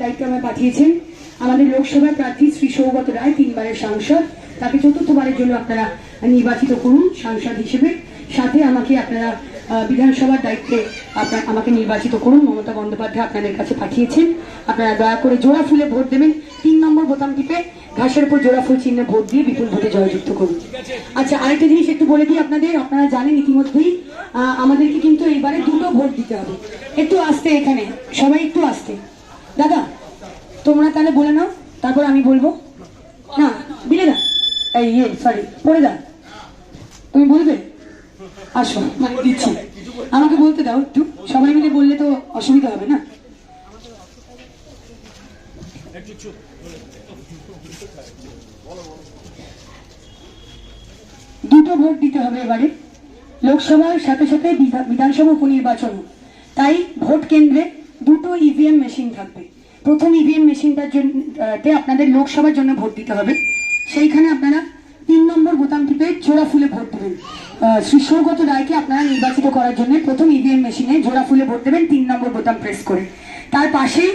দায়িত্বে আমায় পাঠিয়েছেন আমাদের লোকসভার প্রার্থী শ্রী সৌগত রায়, 3 বারের সাংসদ। তাকে 4র্থবারের জন্য আপনারা নির্বাচিত করুন সাংসদ হিসেবে। সাথে আমাকে আপনারা বিধানসভার দায়িত্বে আমাকে নির্বাচিত করুন। মমতা বন্দ্যোপাধ্যায় আপনাদের কাছে পাঠিয়েছেন। আপনারা দয়া করে জোড়া ফুলে ভোট দেবেন। 3 নম্বর বোতাম টিপে ঘাসের উপর জোড়া ফুল চিহ্নে ভোট দিয়ে বিপুল ভোটে জয়যুক্ত করুন। আচ্ছা, আরেকটা জিনিস একটু বলে দিই আপনাদের, আপনারা জানেন ইতিমধ্যেই আমাদেরকে কিন্তু এইবারে 2টো ভোট দিতে হবে। একটু আসতে, এখানে সবাই একটু আসতে। দাদা তোমরা তাহলে বলে নাও, তারপর আমি বলবো। না বিলে দা, এই সরি পড়ে দা, তুমি বলবে? আসো, মানে দিচ্ছি, আমাকে বলতে দাও একটু। সবাই মিলে বললে তো অসুবিধা হবে না। দুটো ভোট দিতে হবে এবারে, লোকসভার সাথে সাথে বিধানসভা উপনির্বাচন। তাই ভোট কেন্দ্রে 2টো ইভিএম মেশিন থাকবে। প্রথম ইভিএম মেশিনটার জন্য আপনাদের লোকসভার জন্য ভোট দিতে হবে। সেইখানে আপনারা 3 নম্বর বোতাম টিপে জোড়া ফুলে ভোট দেবেন। শ্রী সৌগত রায়কে আপনারা নির্বাচিত করার জন্য প্রথম ইভিএম মেশিনে জোড়া ফুলে ভোট দেবেন 3 নম্বর বোতাম প্রেস করে। তার পাশেই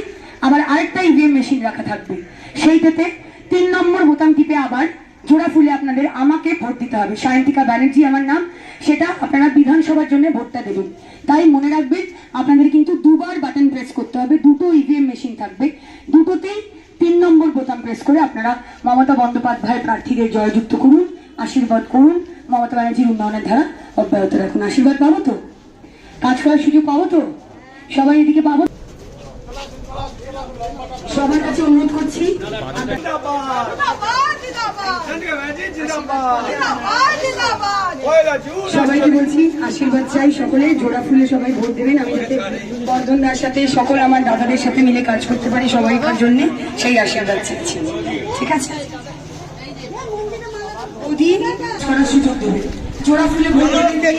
আবার আরেকটা ইভিএম মেশিন রাখা থাকবে, সেইটাতে 3 নম্বর বোতাম টিপে আবার জোড়া ফুলে আপনাদের আমাকে ভোট দিতে হবে। সায়ন্তিকা ব্যানার্জি আমার নাম, সেটা আপনারা বিধানসভার জন্য ভোটটা দেবেন। তাই মনে রাখবেন আপনাদের কিন্তু 2বার বাটন প্রেস করতে হবে। 2টো ইভিএম মেশিন থাকবে, দুটোতেই 3 নম্বর বোতাম প্রেস করে আপনারা মমতা বন্দ্যোপাধ্যায় প্রার্থীদের জয়যুক্ত করুন, আশীর্বাদ করুন। মমতা ব্যানার্জির উন্নয়নের ধারা অব্যাহত রাখুন। আশীর্বাদ পাবো তো? কাজ করার সুযোগ পাবো তো? সবাই এদিকে পাবো? সবার কাছে অনুরোধ করছি, সবাইকে বলছি আশীর্বাদ চাই, সকলে জোড়া ফুলে সবাই ভোট দেবেন। আমি যাতে বর্ধনদার সাথে সকল আমার দাদাদের সাথে মিলে কাজ করতে পারি সবাইকার জন্য, সেই আশীর্বাদ চাইছি। ঠিক আছে, ছড়ার সুযোগ দেবে, জোড়া ফুলে ভোট দেবেন।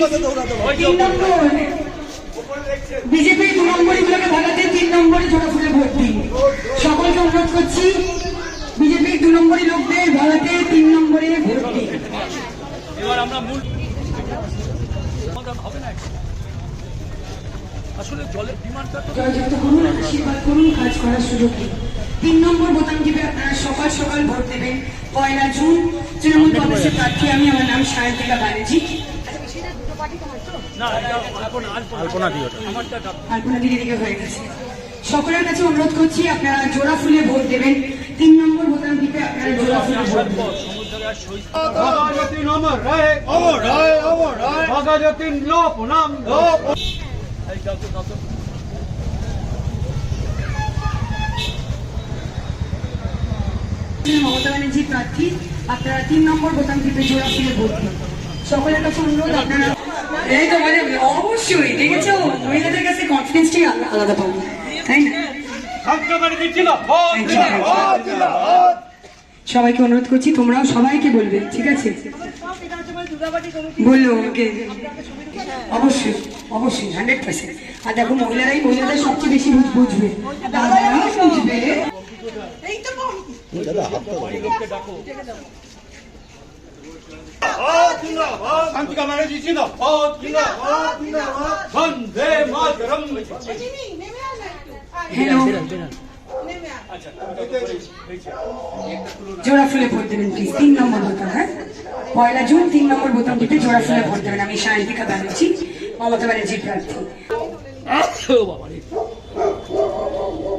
3 নম্বর বিজেপি 2 নম্বরই গুলোকে ভাগাতে 3 নম্বরে জোড়া ফুলে ভোট দিন। সকলকে অনুরোধ করছি বিজেপির 2 নম্বরই লোকদের ভাগাতে 3 নম্বরে ভোট দিন। এবার আমরা মূল হবে না, আসলে জলের ডিমান্ডটা জয়যুক্ত করুন, আশীর্বাদ করুন, কাজ করার সুযোগ দিন। 3 নম্বর বোতাম টিপে আপনারা সকাল সকাল ভোট দেবেন। 1 জুন তৃণমূল কংগ্রেসের প্রার্থী আমি, আমার নাম সায়ন্তিকা ব্যানার্জি। আলপনা দিকে হয়ে গেছে। সকলের কাছে অনুরোধ করছি আপনারা জোড়া ফুলে ভোট দেবেন। 3 নম্বর বোতাম টিপে আপনারা জোড়া ফুলে ভোট দেবেন। মমতা ব্যানার্জি প্রার্থী, আপনারা 3 নম্বর বোতাম টিপে জোড়া ফুলে ভোট দিন। সকলের কাছে অনুরোধ আপনারা, এই তো মানে অবশ্যই দেখেছো মহিলাদের কাছে কনফিডেন্সটাই আলাদা পাবো, তাই না? সবাইকে অনুরোধ করছি তোমরাও সবাইকে বলবে, ঠিক আছে? বললো ওকে, অবশ্যই অবশ্যই 100%। আর দেখো মহিলাদের সবচেয়ে বেশি বুঝবে, দাদারা বুঝবে। শান্তিকা ব্যানার্জি জিন্দাবাদ, জিন্দাবাদ, জিন্দাবাদ, বন্দে মাতরম। হ্যালো, জোড়া ফুলে ভোট দেবেন প্লিজ। 3 নম্বর বোতাম, হ্যাঁ 1 জুন 3 নম্বর বোতাম টিপে জোড়া ফুলে ভোট দেবেন। আমি সায়ন্তিকা ব্যানার্জি, মমতা ব্যানার্জির প্রার্থী।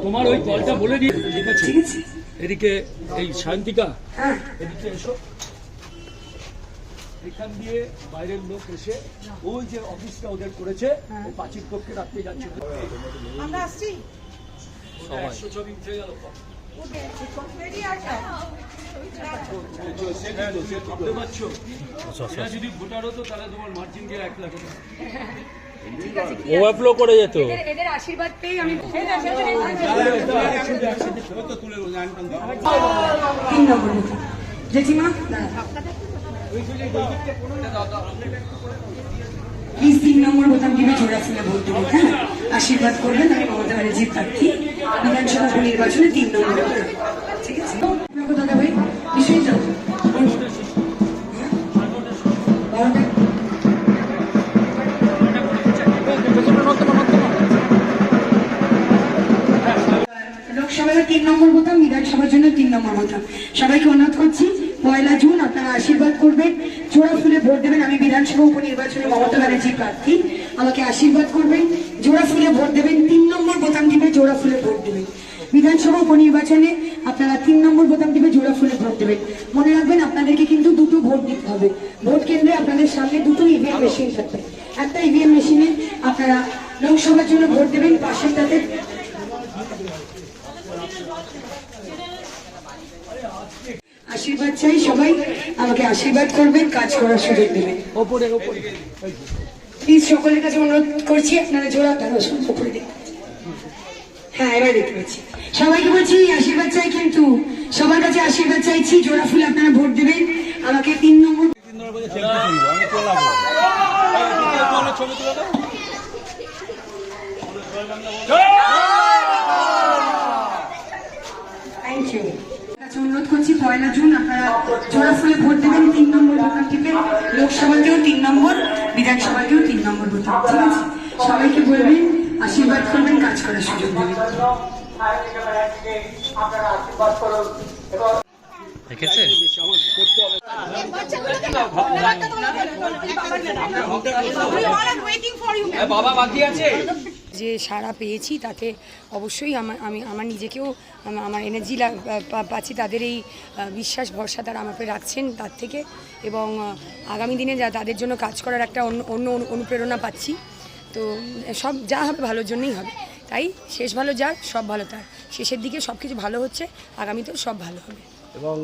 তোমার ওই কলটা বলে দিই, ঠিক আছে? এদিকে এই শান্তিকা, হ্যাঁ এদিকে এসো। এখান দিয়ে বাইরের লোক এসে ওই যে অফিসটা ওদের করেছে পাঁচির পক্ষে রাখতে যাচ্ছে। আমরা আসছি, সবাই 100 ছবি উঠে গেল। যদি ভোটার হতো তাহলে তোমার মার্জিন দিয়ে 1 লাখ টাকা ওভারফ্লো করে যেত। এদের আশীর্বাদ পেয়ে আমি 3 নম্বর জেঠিমা প্লিজ 3 নম্বর বোতাম টিপে জোড়া ফুলে ভোট দেবেন। হ্যাঁ আশীর্বাদ করবেন। আমি মমতা ব্যানার্জির প্রার্থী, বিধানসভা উপনির্বাচনে 3 নম্বরে, ঠিক আছে? দাদা ভাই নিশ্চয়ই যাবো। লোকসভায় 3 নম্বর বোতাম, বিধানসভার জন্য 3 নম্বর বোতাম। সবাইকে অনুরোধ করছি 1 জুন আপনারা আশীর্বাদ করবেন, জোড়া ফুলে ভোট দেবেন। আমি বিধানসভা উপনির্বাচনে মমতা ব্যানার্জি প্রার্থী, আমাকে আশীর্বাদ করবেন, জোড়া ফুলে ভোট দেবেন, 3 নম্বর বোতাম টিপে জোড়া ফুলে ভোট দেবেন। বিধানসভা উপনির্বাচনে আপনারা 3 নম্বর বোতাম টিপে জোড়া ফুলে ভোট দেবেন। মনে রাখবেন আপনাদেরকে কিন্তু দুটো ভোট দিতে হবে। ভোট কেন্দ্রে আপনাদের সামনে দুটো ইভিএম মেশিন থাকবে। একটা ইভিএম মেশিনে আপনারা লোকসভার জন্য ভোট দেবেন, পাশেরটাতে আশীর্বাদ চাই। সবাই আমাকে আশীর্বাদ করবেন, কাজ করার সুযোগ দেবেন। ওপরে ওপরে প্লিজ সকলের কাছে অনুরোধ করছি আপনারা জোড়া উপরে দেখতে পাচ্ছি। হ্যাঁ, এবার দেখতে পাচ্ছি। সবাইকে বলছি আশীর্বাদ চাই, কিন্তু সবার কাছে আশীর্বাদ চাইছি, জোড়া ফুলে আপনারা ভোট দেবেন। আমাকে 3 নম্বর থ্যাংক ইউ। অনুরোধ করছি 1 জুন আপনারা জোড়া ফুলে ভোট দেবেন, 3 নম্বর বোতাম টিপে। লোকসভাতেও 3 নম্বর, বিধানসভাতেও 3 নম্বর বোতাম। ঠিক আছে, সবাইকে বলবেন আশীর্বাদ করবেন, কাজ করার সুযোগ দেবেন। দেখেছে বাবা বাকি আছে যে সাড়া পেয়েছি তাতে অবশ্যই আমার নিজেকেও আমার এনার্জি পাচ্ছি, তাদের এই বিশ্বাস ভরসা তারা আমাকে রাখছেন তার থেকে, এবং আগামী দিনে তাদের জন্য কাজ করার একটা অন্য অনুপ্রেরণা পাচ্ছি। তো সব যা হবে ভালোর জন্যই হবে, তাই শেষ ভালো যার সব ভালো তার। শেষের দিকে সব কিছু ভালো হচ্ছে, আগামীতেও সব ভালো হবে। এবং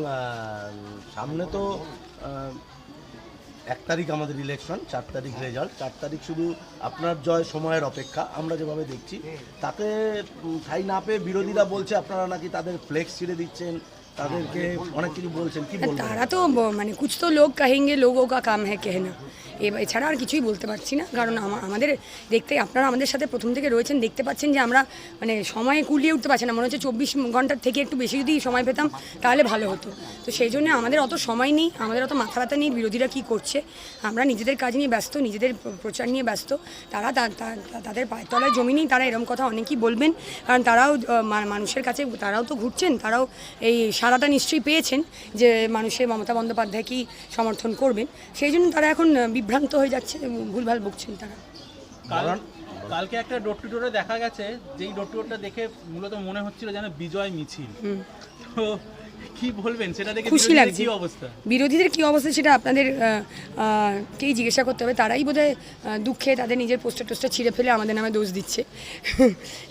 সামনে তো 1 তারিখ আমাদের ইলেকশন, 4 তারিখ রেজাল্ট। 4 তারিখ শুধু আপনার জয় সময়ের অপেক্ষা। আমরা যেভাবে দেখছি তাতে ঠাঁই না পেয়ে বিরোধীরা বলছে আপনারা নাকি তাদের ফ্লেক্স ছিঁড়ে দিচ্ছেন, তাদেরকে অনেক কিছু বলছেন, কি বলবেন? তারা তো মানে কুছ তো লোক কাহেঙ্গে, লোগো কা কাম হ্যাঁ কেহনা। এছাড়া আর কিছুই বলতে পারছি না, কারণ আমাদের দেখতে, আপনারা আমাদের সাথে প্রথম থেকে রয়েছেন, দেখতে পাচ্ছেন যে আমরা মানে সময়ে কুলিয়ে উঠতে পারছি না। মনে হচ্ছে 24 ঘন্টার থেকে একটু বেশি যদি সময় পেতাম তাহলে ভালো হতো। তো সেই জন্য আমাদের অত সময় নেই, আমাদের অত মাথা ব্যথা নেই বিরোধীরা কী করছে। আমরা নিজেদের কাজ নিয়ে ব্যস্ত, নিজেদের প্রচার নিয়ে ব্যস্ত। তারা তাদের পায়ের তলায় জমি নেই, তারা এরকম কথা অনেকেই বলবেন, কারণ তারাও মানুষের কাছে তারাও তো ঘুরছেন, তারাও এই সারাটা নিশ্চয়ই পেয়েছেন যে মানুষের মমতা বন্দ্যোপাধ্যায়কেই সমর্থন করবেন। সেই জন্য তারা এখন বিভ্রান্ত হয়ে যাচ্ছে, ভুলভাল বকছেন তারা। কালকে একটা ডোর টু ডোরে দেখা গেছে, যেই ডোর টু ডোরটা দেখে মূলত মনে হচ্ছিল যেন বিজয় মিছিল। তো কি বলবেন সেটা দেখে? খুশি লাগছে। কি অবস্থা বিরোধীদের কি অবস্থা সেটা আপনাদের কেই জিজ্ঞাসা করতে হবে। তারাই বোধহয় দুঃখে তাদের নিজের পোস্টার টোস্টার ছিঁড়ে ফেলে আমাদের নামে দোষ দিচ্ছে।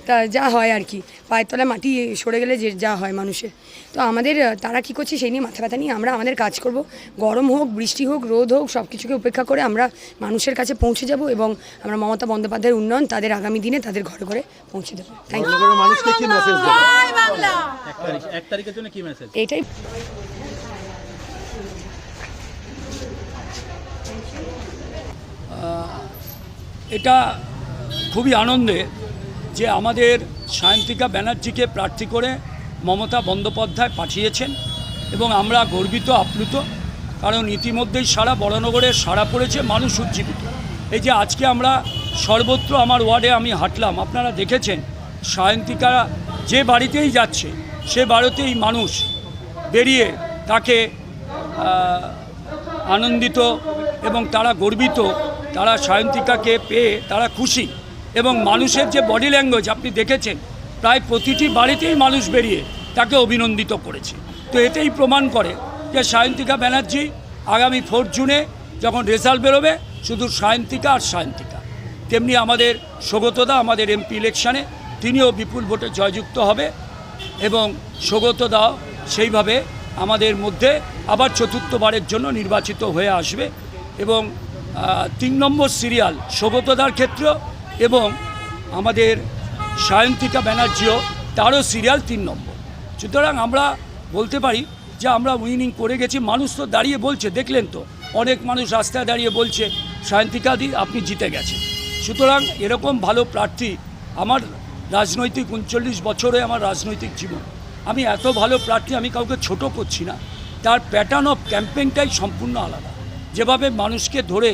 তা যা হয় আর কি, পায়ের তলায় মাটি সরে গেলে যে যা হয় মানুষের। তো আমাদের তারা কি করছে সেই নিয়ে মাথা ব্যথা নিয়ে আমরা আমাদের কাজ করব। গরম হোক, বৃষ্টি হোক, রোদ হোক, সব কিছুকে উপেক্ষা করে আমরা মানুষের কাছে পৌঁছে যাব, এবং আমরা মমতা বন্দ্যোপাধ্যায়ের উন্নয়ন তাদের আগামী দিনে তাদের ঘরে ঘরে পৌঁছে দেবো। Thank you. মানুষকে কি মেসেজ দেবেন? 1 তারিখের জন্য কি মেসেজ? এইটাই। এটা খুবই আনন্দের যে আমাদের সায়ন্তিকা ব্যানার্জিকে প্রার্থী করে মমতা বন্দ্যোপাধ্যায় পাঠিয়েছেন, এবং আমরা গর্বিত আপ্লুত, কারণ ইতিমধ্যেই সারা বড়নগরে সাড়া পড়েছে, মানুষ উজ্জীবিত। এই যে আজকে আমরা সর্বত্র আমার ওয়ার্ডে আমি হাঁটলাম, আপনারা দেখেছেন সায়ন্তিকা যে বাড়িতেই যাচ্ছে সে বাড়িতেই মানুষ বেরিয়ে তাকে আনন্দিত, এবং তারা গর্বিত, তারা সায়ন্তিকাকে পেয়ে তারা খুশি। এবং মানুষের যে বডি ল্যাঙ্গুয়েজ আপনি দেখেছেন, প্রায় প্রতিটি বাড়িতেই মানুষ বেরিয়ে তাকে অভিনন্দিত করেছে। তো এটাই প্রমাণ করে যে সায়ন্তিকা ব্যানার্জি আগামী 4 জুনে যখন রেজাল্ট বেরোবে, শুধু সায়ন্তিকা আর সায়ন্তিকা। তেমনি আমাদের সৌগতদা আমাদের এমপি ইলেকশানে তিনিও বিপুল ভোটে জয়যুক্ত হবে, এবং সৌগতদাও সেইভাবে আমাদের মধ্যে আবার 4র্থবারের জন্য নির্বাচিত হয়ে আসবে। এবং 3 নম্বর সিরিয়াল সৌগতদার ক্ষেত্রেও, এবং আমাদের সায়ন্তিকা ব্যানার্জিও তারও সিরিয়াল 3 নম্বর। সুতরাং আমরা বলতে পারি যে আমরা উইনিং করে গেছি। মানুষ তো দাঁড়িয়ে বলছে, দেখলেন তো অনেক মানুষ রাস্তায় দাঁড়িয়ে বলছে সায়ন্তিকাদি আপনি জিতে গেছেন। সুতরাং এরকম ভালো প্রার্থী আমার রাজনৈতিক 39 বছরে আমার রাজনৈতিক জীবন, আমি এত ভালো প্রার্থী আমি কাউকে ছোট করছি না। তার প্যাটার্ন অফ ক্যাম্পেইনটাই সম্পূর্ণ আলাদা। যেভাবে মানুষকে ধরে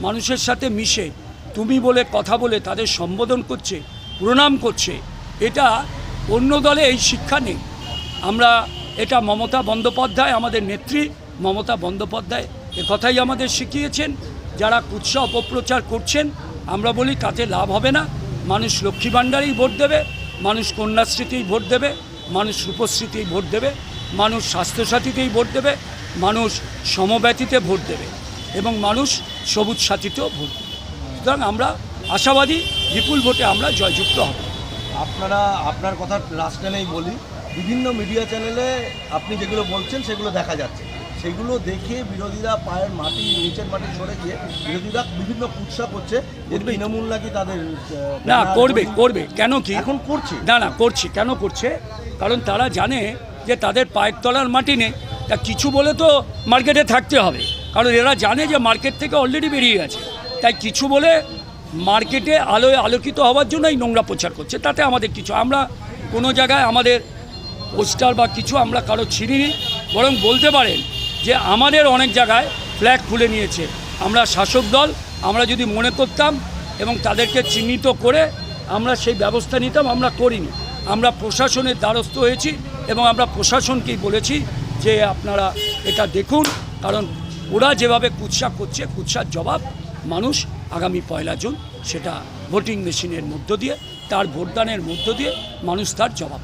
মানুষের সাথে মিশে তুমি বলে কথা বলে তাদের সম্বোধন করছে, প্রণাম করছে, এটা অন্য দলে এই শিক্ষা নেই। আমরা এটা মমতা বন্দ্যোপাধ্যায়, আমাদের নেত্রী মমতা বন্দ্যোপাধ্যায় কথাই আমাদের শিখিয়েছেন। যারা কুৎসা অপপ্রচার করছেন আমরা বলি তাতে লাভ হবে না। মানুষ লক্ষ্মী ভাণ্ডারেই ভোট দেবে, মানুষ কন্যাশ্রীতেই ভোট দেবে, মানুষ রূপশ্রীতেই ভোট দেবে, মানুষ স্বাস্থ্যসাথীতেই ভোট দেবে, মানুষ সমব্যথীতে ভোট দেবে এবং মানুষ সবুজ সাথীতেও ভোট দেবে। সুতরাং আমরা আশাবাদী বিপুল ভোটে আমরা জয়যুক্ত হব। আপনার কথা লাস্ট টাইমেই বলি, বিভিন্ন মিডিয়া চ্যানেলে আপনি যেগুলো বলছেন সেগুলো দেখা যাচ্ছে, সেগুলো দেখে বিরোধীরা পায়ের মাটি নিচের মাটি সরে গিয়ে বিরোধীরা বিভিন্ন কুৎসা করছে। তৃণমূল নাকি তাদের না করবে কেন কি এখন করছে না করছে কেন করছে? কারণ তারা জানে যে তাদের পায়ের তলার মাটি নেই। তা কিছু বলে তো মার্কেটে থাকতে হবে, কারণ এরা জানে যে মার্কেট থেকে অলরেডি বেরিয়ে গেছে। তাই কিছু বলে মার্কেটে আলোয় আলোকিত হওয়ার জন্য এই নোংরা প্রচার করছে। তাতে আমাদের কিছু, আমরা কোনো জায়গায় আমাদের পোস্টার বা কিছু আমরা কারো ছিঁড়িনি, বরং বলতে পারেন যে আমাদের অনেক জায়গায় ফ্ল্যাগ খুলে নিয়েছে। আমরা শাসক দল, আমরা যদি মনে করতাম এবং তাদেরকে চিহ্নিত করে আমরা সেই ব্যবস্থা নিতাম, আমরা করিনি। আমরা প্রশাসনের দ্বারস্থ হয়েছি এবং আমরা প্রশাসনকেই বলেছি যে আপনারা এটা দেখুন, কারণ ওরা যেভাবে কুৎসা করছে, কুৎসার জবাব মানুষ আগামী 1 জুন সেটা ভোটিং মেশিনের মধ্য দিয়ে, তার ভোটদানের মধ্য দিয়ে মানুষ তার জবাব